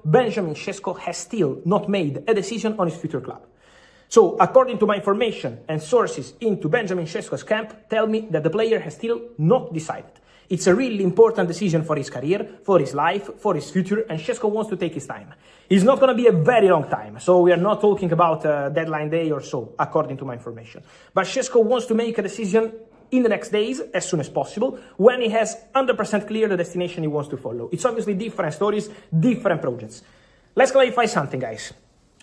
Benjamin Sesko has still not made a decision on his future club. So, according to my information and sources into Benjamin Sesko's camp, tell me that the player has still not decided. It's a really important decision for his career, for his life, for his future, and Sesko wants to take his time. It's not going to be a very long time, so we are not talking about deadline day or so, according to my information. But Sesko wants to make a decision in the next days, as soon as possible, when he has 100% clear the destination he wants to follow. It's obviously different stories, different projects. Let's clarify something, guys.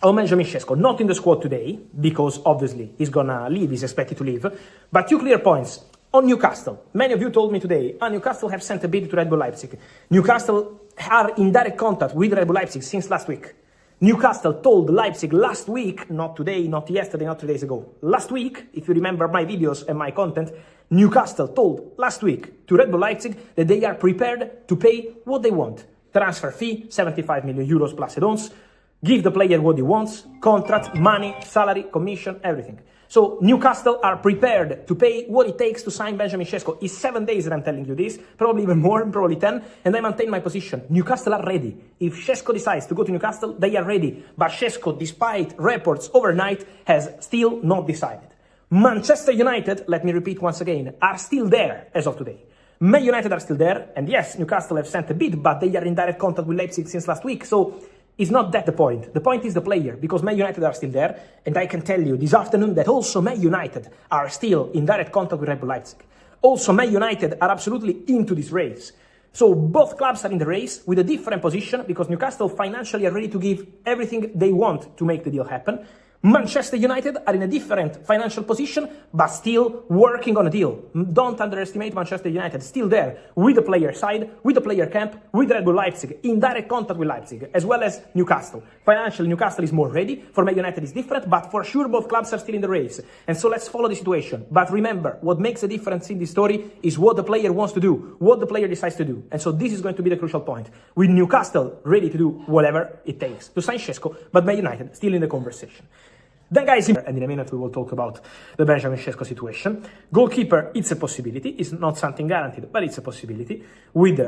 On Benjamin Sesko, not in the squad today, because obviously he's gonna leave, he's expected to leave, but 2 clear points. On Newcastle, many of you told me today, Newcastle have sent a bid to Red Bull Leipzig. Newcastle are in direct contact with Red Bull Leipzig since last week. Newcastle told Leipzig last week, not today, not yesterday, not 3 days ago. Last week, if you remember my videos and my content, Newcastle told last week to Red Bull Leipzig that they are prepared to pay what they want. Transfer fee, 75 million euros plus add-ons. Give the player what he wants, contract, money, salary, commission, everything. So Newcastle are prepared to pay what it takes to sign Benjamin Sesko. It's 7 days that I'm telling you this, probably even more, probably 10, and I maintain my position. Newcastle are ready. If Sesko decides to go to Newcastle, they are ready. But Sesko, despite reports overnight, has still not decided. Manchester United, let me repeat once again, are still there as of today. Man United are still there, and yes, Newcastle have sent a bid, but they are in direct contact with Leipzig since last week, so it's not that the point. The point is the player, because Man United are still there, and I can tell you this afternoon that also Man United are still in direct contact with Red Bull Leipzig. Also, Man United are absolutely into this race. So both clubs are in the race with a different position, because Newcastle financially are ready to give everything they want to make the deal happen. Manchester United are in a different financial position, but still working on a deal. Don't underestimate Manchester United, still there, with the player side, with the player camp, with Red Bull Leipzig, in direct contact with Leipzig, as well as Newcastle. Financially, Newcastle is more ready, for Man United is different, but for sure both clubs are still in the race. And so let's follow the situation. But remember, what makes a difference in this story is what the player wants to do, what the player decides to do. And so this is going to be the crucial point. With Newcastle ready to do whatever it takes to sign Sesko, but Man United still in the conversation. Then guys, and in a minute we will talk about the Benjamin Sesko situation. Goalkeeper, it's a possibility. It's not something guaranteed, but it's a possibility. With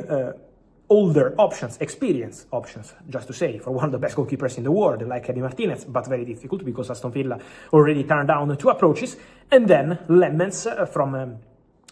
older options, experience options, just to say, for one of the best goalkeepers in the world, like Eddie Martinez, but very difficult because Aston Villa already turned down 2 approaches. And then Lemmens from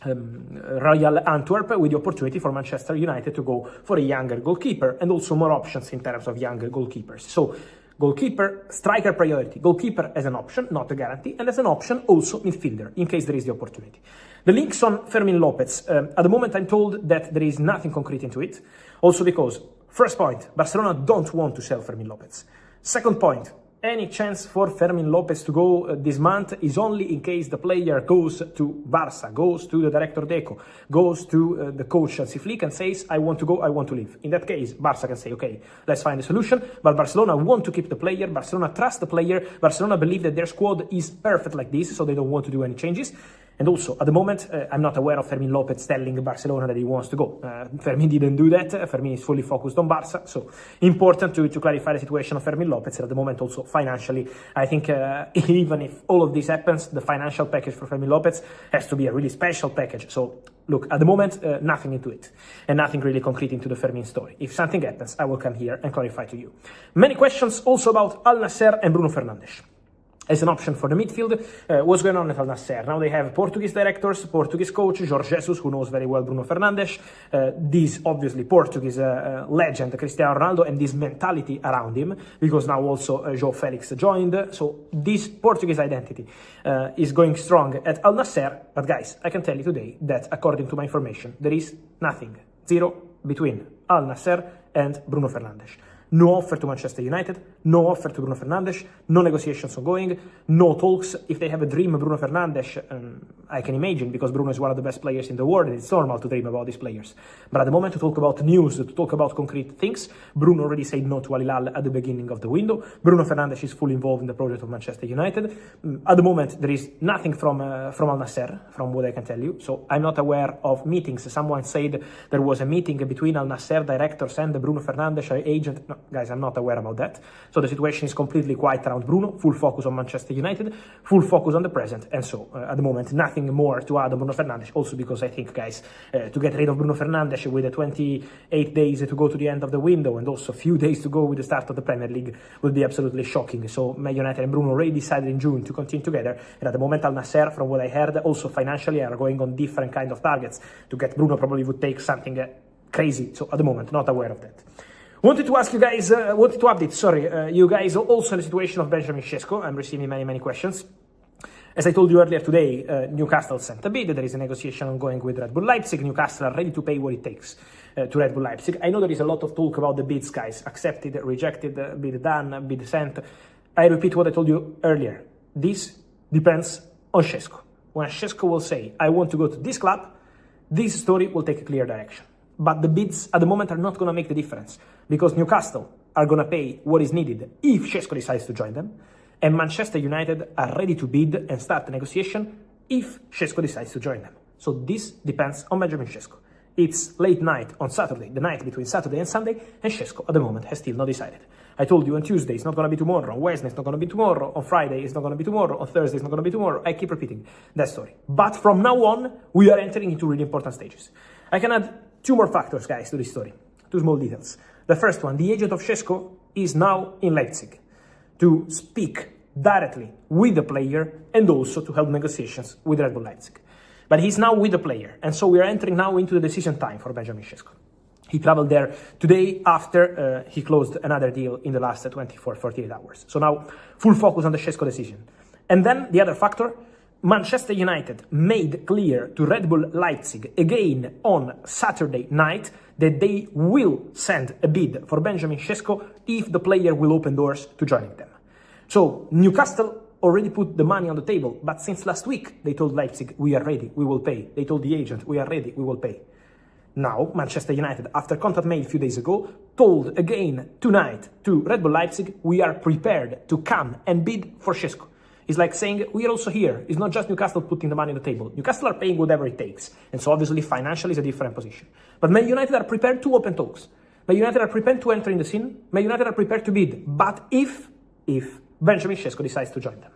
Royal Antwerp, with the opportunity for Manchester United to go for a younger goalkeeper, and also more options in terms of younger goalkeepers. So goalkeeper, striker priority. Goalkeeper as an option, not a guarantee, and as an option also midfielder, in case there is the opportunity. The links on Fermin Lopez. At the moment I'm told that there is nothing concrete into it. Also because, first point, Barcelona don't want to sell Fermin Lopez. Second point, any chance for Fermin Lopez to go this month is only in case the player goes to Barca, goes to the director Deco, goes to the coach Hansi Flick and says, I want to go, I want to leave. In that case, Barca can say, okay, let's find a solution. But Barcelona want to keep the player, Barcelona trust the player, Barcelona believe that their squad is perfect like this, so they don't want to do any changes. And also, at the moment, I'm not aware of Fermin Lopez telling Barcelona that he wants to go. Fermin didn't do that. Fermin is fully focused on Barca. So, important to clarify the situation of Fermin Lopez. And at the moment, also financially, I think even if all of this happens, the financial package for Fermin Lopez has to be a really special package. So, look, at the moment, nothing into it. And nothing really concrete into the Fermin story. If something happens, I will come here and clarify to you. Many questions also about Al Nassr and Bruno Fernandes as an option for the midfield. What's going on at Al Nassr? Now they have Portuguese directors, Portuguese coach, Jorge Jesus, who knows very well Bruno Fernandes, this obviously Portuguese legend, Cristiano Ronaldo, and this mentality around him, because now also João Felix joined. So this Portuguese identity is going strong at Al Nassr. But guys, I can tell you today that according to my information, there is nothing, zero, between Al Nassr and Bruno Fernandes. No offer to Manchester United, no offer to Bruno Fernandes, no negotiations ongoing, no talks. If they have a dream of Bruno Fernandes, I can imagine, because Bruno is one of the best players in the world, and it's normal to dream about these players. But at the moment, to talk about news, to talk about concrete things, Bruno already said no to Al Hilal at the beginning of the window. Bruno Fernandes is fully involved in the project of Manchester United. At the moment, there is nothing from Al Nassr, from what I can tell you. So I'm not aware of meetings. Someone said there was a meeting between Al Nassr directors and the Bruno Fernandes agent. No, guys, I'm not aware about that. So the situation is completely quiet around Bruno, full focus on Manchester United, full focus on the present, and so at the moment nothing more to add on Bruno Fernandes, also because I think, guys, to get rid of Bruno Fernandes with the 28 days to go to the end of the window and also a few days to go with the start of the Premier League would be absolutely shocking. So Man United and Bruno already decided in June to continue together, and at the moment Al Nassr, from what I heard, also financially are going on different kind of targets. To get Bruno probably would take something crazy, so at the moment not aware of that. Wanted to ask you guys, wanted to update, you guys, also the situation of Benjamin Sesko. I'm receiving many questions. As I told you earlier today, Newcastle sent a bid. There is a negotiation ongoing with Red Bull Leipzig. Newcastle are ready to pay what it takes to Red Bull Leipzig. I know there is a lot of talk about the bids, guys. Accepted, rejected, bid done, bid sent. I repeat what I told you earlier. This depends on Sesko. When Sesko will say, I want to go to this club, this story will take a clear direction. But the bids at the moment are not going to make the difference, because Newcastle are going to pay what is needed if Sesko decides to join them, and Manchester United are ready to bid and start the negotiation if Sesko decides to join them. So this depends on Benjamin Sesko. It's late night on Saturday, the night between Saturday and Sunday, and Sesko at the moment has still not decided. I told you on Tuesday it's not going to be tomorrow, on Wednesday it's not going to be tomorrow, on Friday it's not going to be tomorrow, on Thursday it's not going to be tomorrow. I keep repeating that story. But from now on, we are entering into really important stages. I can add two more factors, guys, to this story. Two small details. The first one, the agent of Sesko is now in Leipzig to speak directly with the player and also to help negotiations with Red Bull Leipzig. But he's now with the player, and so we are entering now into the decision time for Benjamin Sesko. He traveled there today after he closed another deal in the last 48 hours. So now, full focus on the Sesko decision. And then the other factor, Manchester United made clear to Red Bull Leipzig again on Saturday night that they will send a bid for Benjamin Sesko if the player will open doors to joining them. So Newcastle already put the money on the table, but since last week they told Leipzig, we are ready, we will pay. They told the agent, we are ready, we will pay. Now, Manchester United, after contact made a few days ago, told again tonight to Red Bull Leipzig, we are prepared to come and bid for Sesko. It's like saying, we are also here. It's not just Newcastle putting the money on the table. Newcastle are paying whatever it takes. And so obviously financially is a different position. But Man United are prepared to open talks. Man United are prepared to enter in the scene. Man United are prepared to bid. But if Benjamin Sesko decides to join them.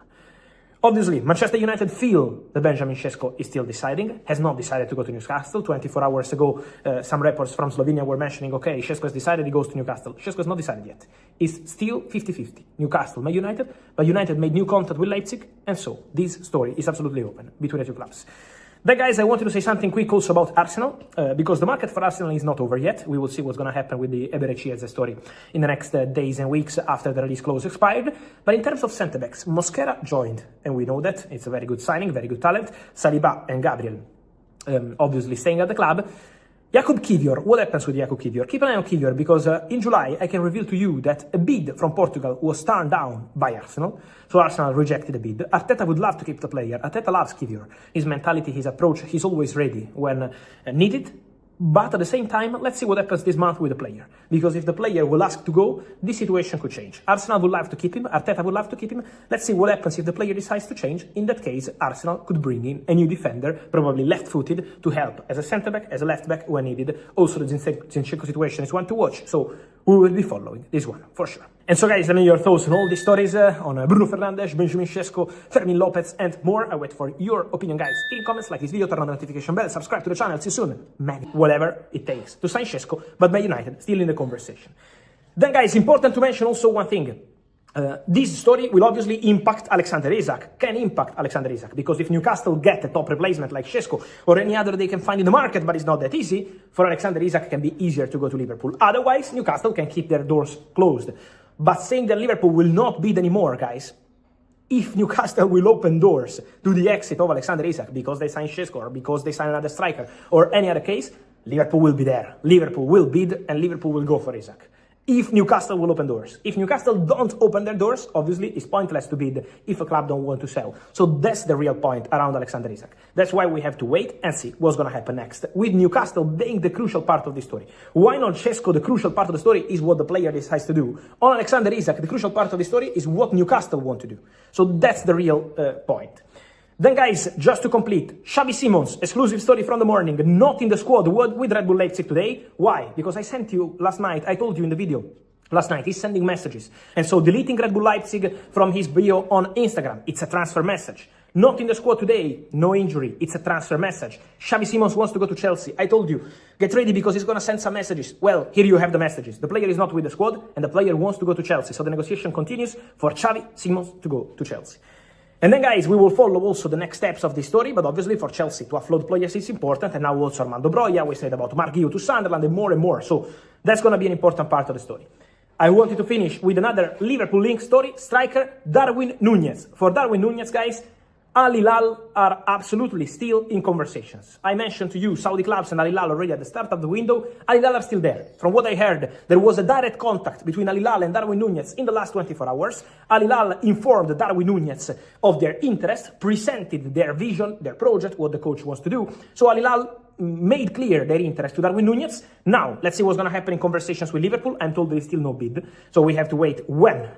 Obviously, Manchester United feel that Benjamin Sesko is still deciding, has not decided to go to Newcastle. 24 hours ago, some reports from Slovenia were mentioning, okay, Sesko has decided he goes to Newcastle. Sesko has not decided yet. It's still 50-50. Newcastle, Man United, but United made new contact with Leipzig, and so this story is absolutely open between the two clubs. Then, guys, I wanted to say something quick also about Arsenal, because the market for Arsenal is not over yet. We will see what's going to happen with the Eberechi story in the next days and weeks after the release clause expired. But in terms of centre-backs, Mosquera joined, and we know that. It's a very good signing, very good talent. Saliba and Gabriel, obviously staying at the club. Jakub Kiwor, what happens with Jakub Kiwor? Keep an eye on Kiwor, because in July I can reveal to you that a bid from Portugal was turned down by Arsenal. So Arsenal rejected the bid. Arteta would love to keep the player. Arteta loves Kiwor. His mentality, his approach, he's always ready when needed. But at the same time, let's see what happens this month with the player. Because if the player will ask to go, this situation could change. Arsenal would love to keep him. Arteta would love to keep him. Let's see what happens if the player decides to change. In that case, Arsenal could bring in a new defender, probably left-footed, to help as a centre-back, as a left-back when needed. Also, the Zinchenko situation is one to watch. So we will be following this one, for sure. And so, guys, let me know your thoughts on all these stories on Bruno Fernandes, Benjamin Sesko, Fermin Lopez, and more. I wait for your opinion, guys. In comments, like this video, turn on the notification bell, subscribe to the channel. See you soon. Man, whatever it takes to sign Sesko, but Man United still in the conversation. Then, guys, important to mention also one thing. This story will obviously impact Alexander Isak, can impact Alexander Isak, because if Newcastle get a top replacement like Sesko or any other they can find in the market, but it's not that easy, for Alexander Isak it can be easier to go to Liverpool. Otherwise, Newcastle can keep their doors closed. But saying that Liverpool will not bid anymore, guys, if Newcastle will open doors to the exit of Alexander Isak because they sign Sesko or because they sign another striker or any other case, Liverpool will be there. Liverpool will bid and Liverpool will go for Isak. If Newcastle will open doors. If Newcastle don't open their doors, obviously it's pointless to bid if a club don't want to sell. So that's the real point around Alexander Isak. That's why we have to wait and see what's going to happen next, with Newcastle being the crucial part of the story. Why not Sesko? The crucial part of the story is what the player decides to do. On Alexander Isak, the crucial part of the story is what Newcastle want to do. So that's the real point. Then, guys, just to complete, Xavi Simons, exclusive story from the morning, not in the squad with Red Bull Leipzig today. Why? Because I sent you last night, I told you in the video, last night. He's sending messages. And so deleting Red Bull Leipzig from his bio on Instagram, it's a transfer message. Not in the squad today, no injury, it's a transfer message. Xavi Simons wants to go to Chelsea. I told you, get ready because he's going to send some messages. Well, here you have the messages. The player is not with the squad and the player wants to go to Chelsea. So the negotiation continues for Xavi Simons to go to Chelsea. And then, guys, we will follow also the next steps of this story, but obviously for Chelsea to offload players is important, and now also Armando Broja, we said about Mark Guiu to Sunderland, and more. So that's going to be an important part of the story. I wanted to finish with another Liverpool link story, striker Darwin Núñez. For Darwin Núñez, guys, Al Hilal are absolutely still in conversations. I mentioned to you Saudi clubs and Al Hilal already at the start of the window. Al Hilal are still there. From what I heard, there was a direct contact between Al Hilal and Darwin Núñez in the last 24 hours. Al Hilal informed Darwin Núñez of their interest, presented their vision, their project, what the coach wants to do. So Al Hilal made clear their interest to Darwin Núñez. Now, let's see what's going to happen in conversations with Liverpool. I'm told there is still no bid, so we have to wait when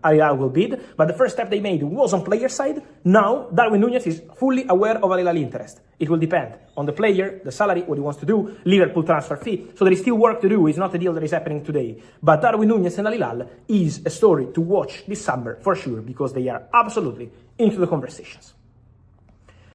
Al Hilal will bid. But the first step they made was on player side. Now, Darwin Núñez is fully aware of Al Hilal interest. It will depend on the player, the salary, what he wants to do, Liverpool transfer fee. So there is still work to do. It's not a deal that is happening today. But Darwin Núñez and Al Hilal is a story to watch this summer for sure, because they are absolutely into the conversations.